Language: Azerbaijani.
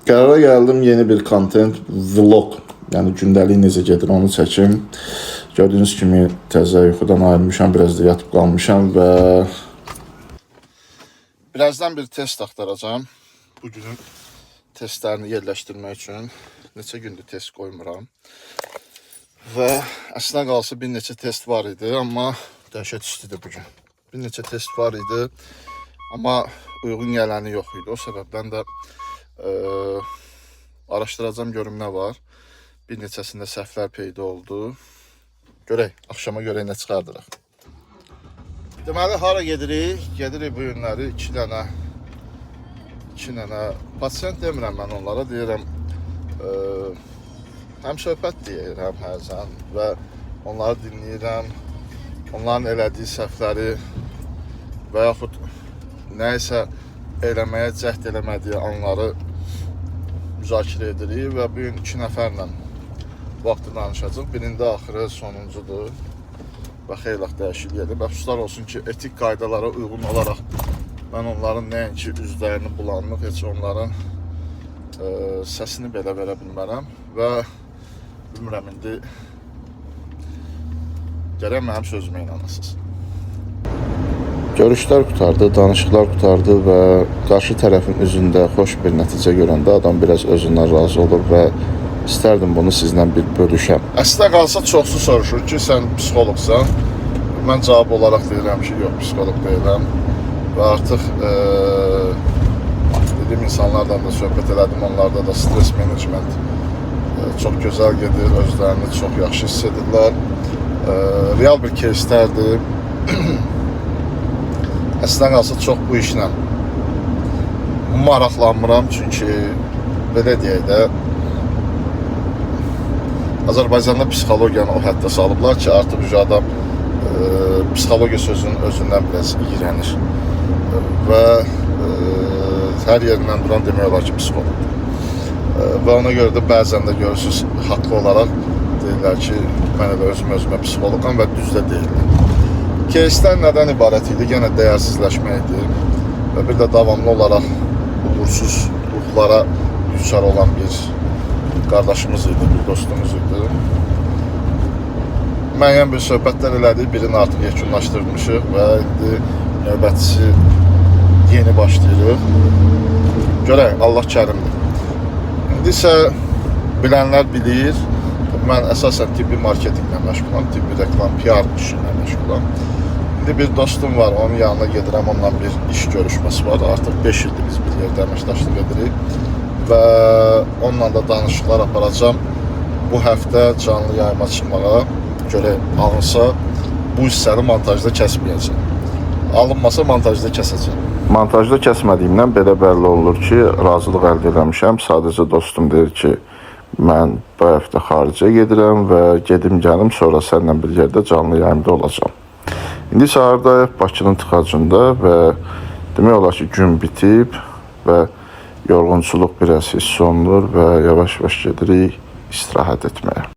Qərara gəldim yeni bir content vlog, yəni gündəlik necə gedir onu çəkim. Gördüyünüz kimi təzə yuxudan ayrılmışam, biraz da yatıb qalmışam və birazdan bir test axtaracağam. Bugünün testlərini yerləşdirmək üçün neçə gündür test qoymuram. Və əslində qalsa bir neçə test var idi, amma dəhşət istidir bugün. Bir neçə test var idi, amma uyğun gələni yox idi. O səbəbdən də araşdıracağım görüm nə var. Bir neçəsində səhvlər peyda oldu. Görək, axşama görək nə çıxardırıq. Deməli, hara gedirik? Gedirik bu günləri iki dənə pasiyent demirəm mən onlara, deyirəm həm söhbət deyirəm həzən və onları dinləyirəm. Onların elədiyi səhvləri və yaxud nəyisə eləməyə cəhd eləmədiyi anları müzakirə edirik və bu gün iki nəfərlə vaxtı danışacaq. Birində axırı sonuncudur və xeyli dəyişiklik edib. Əfsuslar olsun ki, etik qaydalara uyğun olaraq mən onların nəinki üzlərini bulanlıq, heç onların səsini belə verə bilmərəm və bilmirəm, indi gərək mənim sözümə inanasınız. Görüşlər qutardı, danışıqlar qutardı və qarşı tərəfin üzündə xoş bir nəticə görəndə adam biraz özündən razı olur və istərdim bunu sizlə bir bölüşəm. Əslində qalsa çoxsu soruşur ki, sən psixoloqsan. Mən cavab olaraq deyirəm ki, yox, psixoloq deyiləm. Və artıq dediyim insanlarla da söhbət elədim, onlarda da stres menecment çox gözəl gedir, özlərini çox yaxşı hiss edirlər. Real bir keyslərdir. Əslində qalsa çox bu işlə maraqlanmıram, çünki belə deyək də Azərbaycanda psixologiyanı o həddə salıblar ki, artıq adam psixologiya sözünün özündən biraz iyrənir və hər yerindən duran demək olar ki, psixoloqdur. Və ona görə də bəzən də görürsünüz, haqlı olaraq deyirlər ki, mən elə özümə psixoloqam və düz də deyirlər. Keyslər nədən ibarət idi? Yenə dəyərsizləşməkdir və bir də davamlı olaraq uğursuz ruhlara düçar olan bir qardaşımız idi, bir dostumuz idi. Müəyyən bir söhbətlər elədik, birini artıq yekunlaşdırmışıq və indi növbətçisi yeni başlayırıq. Görək, Allah kərimdir. İndi isə bilənlər bilir, mən əsasən tibbi marketinqlə məşğulam, tibbi reklam, PR işinlə məşğulam. İndi bir dostum var, onun yanına gedirəm, onunla bir iş görüşməsi var. Artıq 5 ildir biz bir yerdə əməkdaşlıq edirik və onunla da danışıqlar aparacam. Bu həftə canlı yayıma çıxmağa görək alınsa, bu hissəni montajda kəsməyəcəm. Alınmasa montajda kəsəcəm. Montajda kəsmədiyimdən belə bəlli olur ki, razılıq əldə eləmişəm. Sadəcə dostum deyir ki, mən bu həftə xaricə gedirəm və gedim gəlim, sonra səninlə bir yerdə canlı yayımda olacam. İndi səhərdəyik Bakının tıxacında və demək olar ki, gün bitib və yorğunçuluq biraz hiss olunur və yavaş-yavaş gedirik istirahət etməyə.